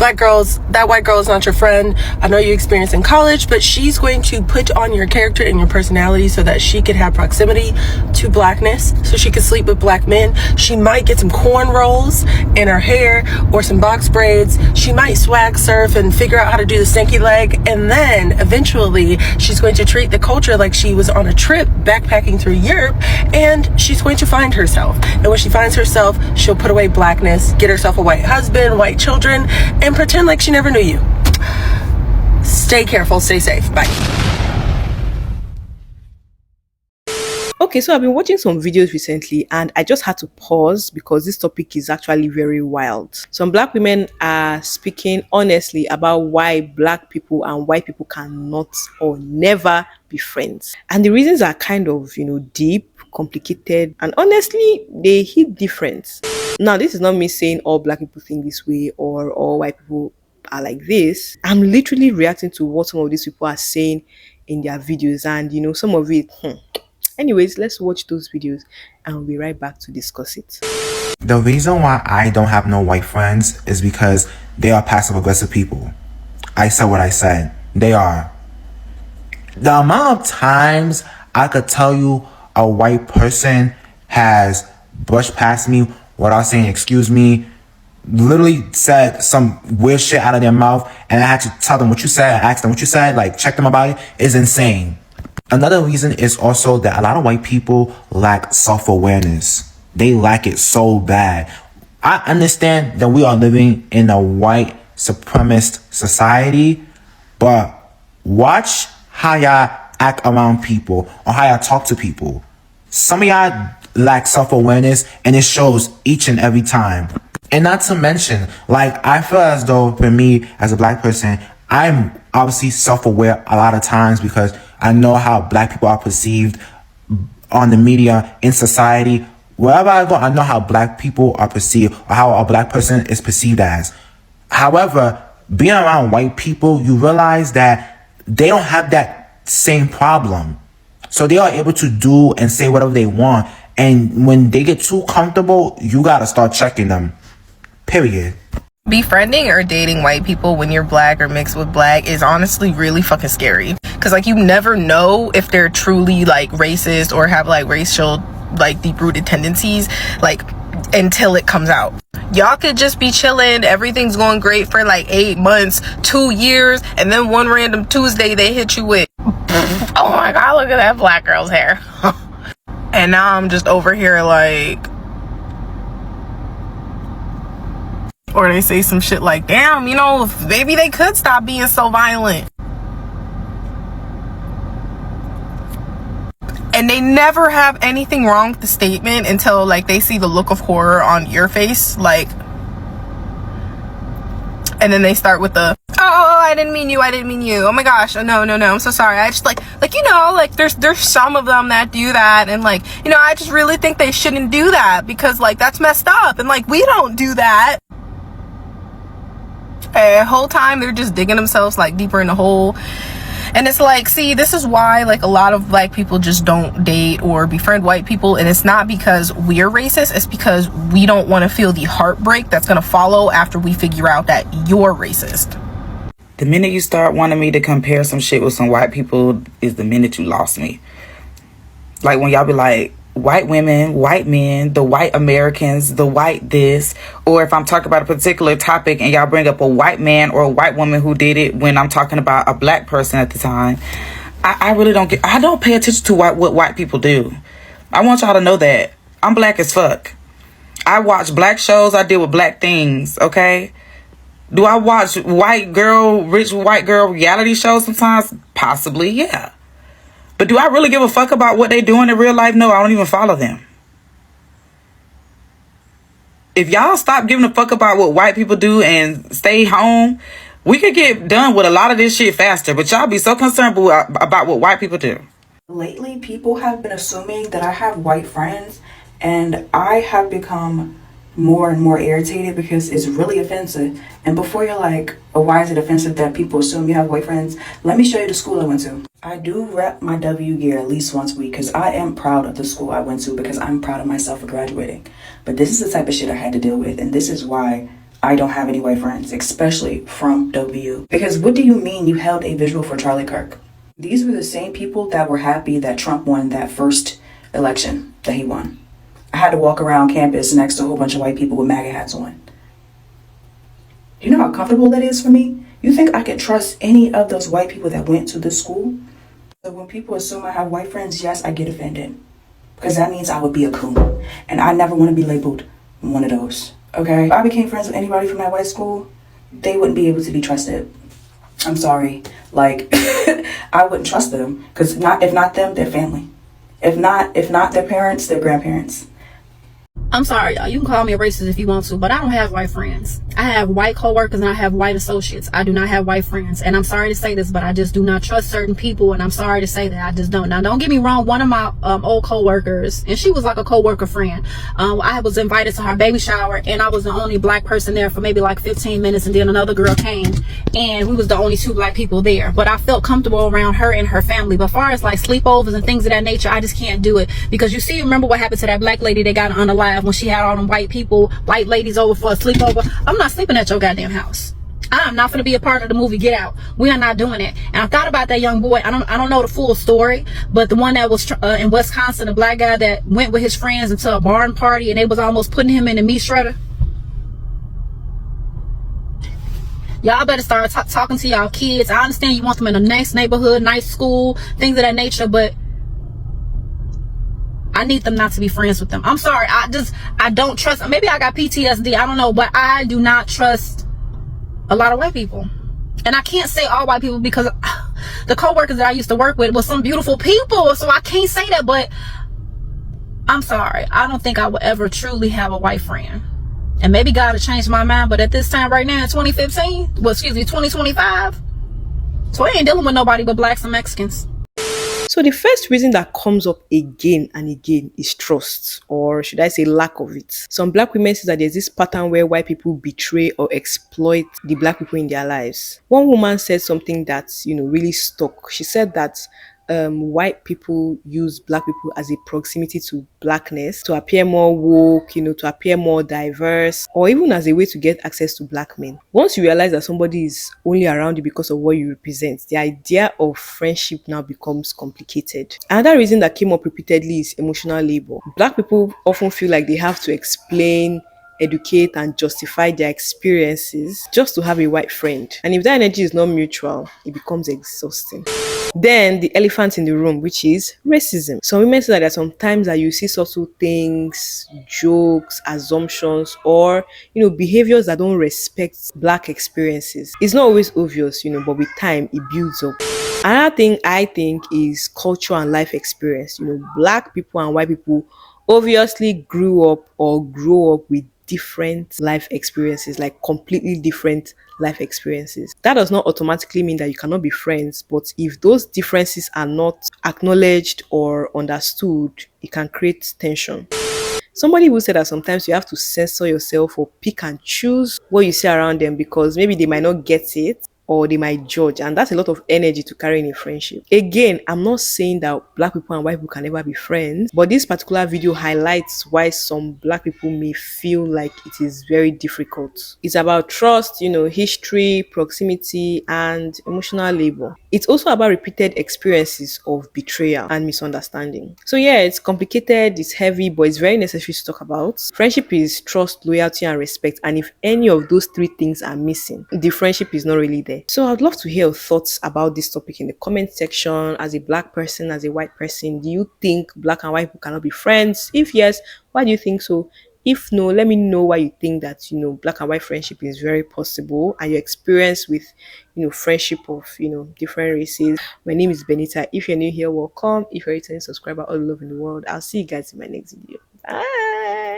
Black girls, that white girl is not your friend. I know you experienced in college, but she's going to put on your character and your personality so that she could have proximity to blackness, so she could sleep with black men. She might get some cornrows in her hair or some box braids. She might swag surf and figure out how to do the stanky leg, and then eventually she's going to treat the culture like she was on a trip backpacking through Europe, and she's going to find herself. And when she finds herself, she'll put away blackness, get herself a white husband, white children, and pretend like she never knew you. Stay careful, stay safe. Bye. Okay, so I've been watching some videos recently and I just had to pause because this topic is actually very wild. Some black women are speaking honestly about why black people and white people cannot or never be friends. And the reasons are kind of, deep, complicated, and honestly, they hit different. Now, this is not me saying all black people think this way or all white people are like this. I'm literally reacting to what some of these people are saying in their videos, and some of it, Anyways, let's watch those videos and we'll be right back to discuss it. The reason why I don't have no white friends is because they are passive aggressive people. I said what I said. They are. The amount of times I could tell you a white person has brushed past me without saying excuse me, literally said some weird shit out of their mouth, and I had to tell them what you said, ask them what you said, like check them about it, is insane. Another reason is also that a lot of white people lack self-awareness. They lack it so bad. I understand that we are living in a white supremacist society, but watch how y'all act around people or how y'all talk to people. Some of y'all lack self-awareness, and it shows each and every time. And not to mention, I feel as though for me as a black person, I'm obviously self-aware a lot of times because I know how black people are perceived on the media, in society. Wherever I go, I know how black people are perceived or how a black person is perceived as. However, being around white people, you realize that they don't have that same problem. So they are able to do and say whatever they want. And when they get too comfortable, you gotta start checking them. Period. Befriending or dating white people when you're black or mixed with black is honestly really fucking scary, because you never know if they're truly racist or have racial deep-rooted tendencies until it comes out. Y'all could just be chilling, everything's going great for 8 months, 2 years, and then one random Tuesday they hit you with, oh my god, look at that black girl's hair. And now I'm just over here or they say some shit like, damn, maybe they could stop being so violent. And they never have anything wrong with the statement until they see the look of horror on your face, and then they start with the, oh, I didn't mean you, oh my gosh, oh, no, I'm so sorry, I just there's some of them that do that, and I just really think they shouldn't do that because that's messed up, and we don't do that. The whole time they're just digging themselves deeper in the hole. And it's see, this is why a lot of black people just don't date or befriend white people, and it's not because we're racist, it's because we don't want to feel the heartbreak that's going to follow after we figure out that you're racist. The minute you start wanting me to compare some shit with some white people is the minute you lost me. When y'all be white women, white men, the white Americans, the white this, or if I'm talking about a particular topic and y'all bring up a white man or a white woman who did it when I'm talking about a black person at the time, I really don't I don't pay attention to what white people do. I want y'all to know that I'm black as fuck. I watch black shows, I deal with black things, okay? Do I watch rich white girl reality shows sometimes? Possibly, yeah. But do I really give a fuck about what they doing in real life? No, I don't even follow them. If y'all stop giving a fuck about what white people do and stay home, we could get done with a lot of this shit faster. But y'all be so concerned about what white people do. Lately, people have been assuming that I have white friends, and I have become more and more irritated because it's really offensive. And before you're like, oh, why is it offensive that people assume you have white friends? Let me show you the school I went to. I do rep my W gear at least once a week because I am proud of the school I went to, because I'm proud of myself for graduating. But this is the type of shit I had to deal with, and this is why I don't have any white friends, especially from W. Because what do you mean you held a visual for Charlie Kirk? These were the same people that were happy that Trump won that first election that he won. I had to walk around campus next to a whole bunch of white people with MAGA hats on. You know how comfortable that is for me? You think I can trust any of those white people that went to this school? So when people assume I have white friends, yes, I get offended. Because that means I would be a coon. And I never want to be labeled one of those. Okay? If I became friends with anybody from that white school, they wouldn't be able to be trusted. I'm sorry. Like, I wouldn't trust them. Because if not them, their family. If not their parents, their grandparents. I'm sorry, y'all. You can call me a racist if you want to, but I don't have white friends. I have white coworkers and I have white associates. I do not have white friends. And I'm sorry to say this, but I just do not trust certain people. And I'm sorry to say that. I just don't. Now, don't get me wrong. One of my old coworkers, and she was like a coworker friend. I was invited to her baby shower, and I was the only black person there for maybe like 15 minutes. And then another girl came, and we was the only two black people there. But I felt comfortable around her and her family. But as far as like sleepovers and things of that nature, I just can't do it. Because you see, remember what happened to that black lady that got on the live when she had all them white ladies over for a sleepover? I'm not sleeping at your goddamn house. I'm not gonna be a part of the movie Get Out. We are not doing it. And I thought about that young boy. I don't know the full story, but the one that was in Wisconsin, the black guy that went with his friends into a barn party and they was almost putting him in the meat shredder. Y'all better start talking to y'all kids. I understand you want them in a nice neighborhood, nice school, things of that nature, but I need them not to be friends with them. I'm sorry. I don't trust. Maybe I got PTSD. I don't know. But I do not trust a lot of white people. And I can't say all white people because the coworkers that I used to work with were some beautiful people. So I can't say that. But I'm sorry. I don't think I will ever truly have a white friend. And maybe God will change my mind. But at this time right now in 2025. So I ain't dealing with nobody but blacks and Mexicans. So the first reason that comes up again and again is trust, or should I say lack of it. Some black women say that there's this pattern where white people betray or exploit the black people in their lives. One woman said something that, really stuck. She said that white people use black people as a proximity to blackness to appear more woke, to appear more diverse, or even as a way to get access to black men. Once you realize that somebody is only around you because of what you represent, the idea of friendship now becomes complicated. Another reason that came up repeatedly is emotional labor. Black people often feel like they have to explain, educate, and justify their experiences just to have a white friend. And if that energy is not mutual, it becomes exhausting. Then the elephant in the room, which is racism. Some women say that there are some times that you see subtle things, jokes, assumptions, or behaviors that don't respect black experiences. It's not always obvious, but with time it builds up. Another thing I think is culture and life experience. Black people and white people obviously grew up or grow up with different life experiences, like completely different life experiences. That does not automatically mean that you cannot be friends, but if those differences are not acknowledged or understood, it can create tension. Somebody who said that sometimes you have to censor yourself or pick and choose what you say around them because maybe they might not get it or they might judge, and that's a lot of energy to carry in a friendship. Again, I'm not saying that black people and white people can never be friends, but this particular video highlights why some black people may feel like it is very difficult. It's about trust, history, proximity, and emotional labor. It's also about repeated experiences of betrayal and misunderstanding. So yeah, it's complicated, it's heavy, but it's very necessary to talk about. Friendship is trust, loyalty, and respect, and if any of those three things are missing, the friendship is not really there. So I'd love to hear your thoughts about this topic in the comment section. As a black person, as a white person, do you think black and white people cannot be friends? If yes, why do you think so? If no, let me know why you think that black and white friendship is very possible and your experience with friendship of different races. My name is Benita. If you're new here, welcome. If you're a returning subscriber, all love in the world. I'll see you guys in my next video. Bye.